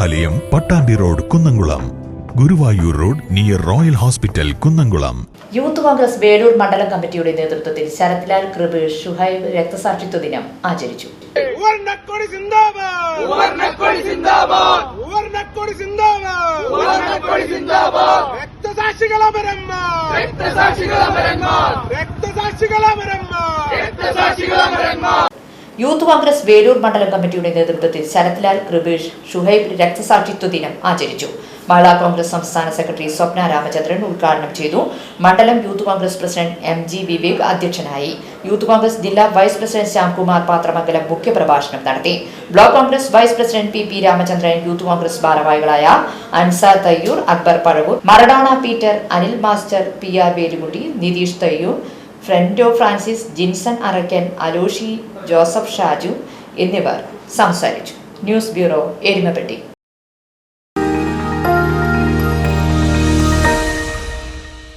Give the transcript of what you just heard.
ദേവാലയം, Pattambi road, Kunnamkulam. Guruvayur road near royal hospital, Kunnamkulam. Youth Congress Velur മണ്ഡലം കമ്മിറ്റിയുടെ നേതൃത്വത്തിൽ ശരത്ലാൽ കൃപേഷ് ഷുഹൈബ് രക്തസാക്ഷിത്വ ദിനം ആചരിച്ചു. യൂത്ത് കോൺഗ്രസ് വേലൂർ മണ്ഡലം കമ്മിറ്റിയുടെ നേതൃത്വത്തിൽ ശരത്ലാൽ കൃപേഷ് ഷുഹൈബ് രക്തസാക്ഷിത്വ ദിനം ആചരിച്ചു. മഹിളാ കോൺഗ്രസ് സംസ്ഥാന സെക്രട്ടറി സ്വപ്ന രാമചന്ദ്രൻ ഉദ്ഘാടനം ചെയ്തു. മണ്ഡലം youth Congress president MG Vivek അധ്യക്ഷനായി. യൂത്ത് കോൺഗ്രസ് ജില്ലാ വൈസ് പ്രസിഡന്റ് ശ്യാംകുമാർ പാത്രമംഗലം മുഖ്യപ്രഭാഷണം നടത്തി. Block Congress vice president PP Ramachandran, youth Congress ഭാരവാഹികളായ Ansar Thayyur, Akbar Pazhavur, Maradona Peter, Anil master, PR Velukutty, Nitheesh Thayyur, Frendo Francis, Jinson Arakkan, Aloshy Joseph Shaju എന്നിവർ സംസാരിച്ചു. News bureau, Erumapetty.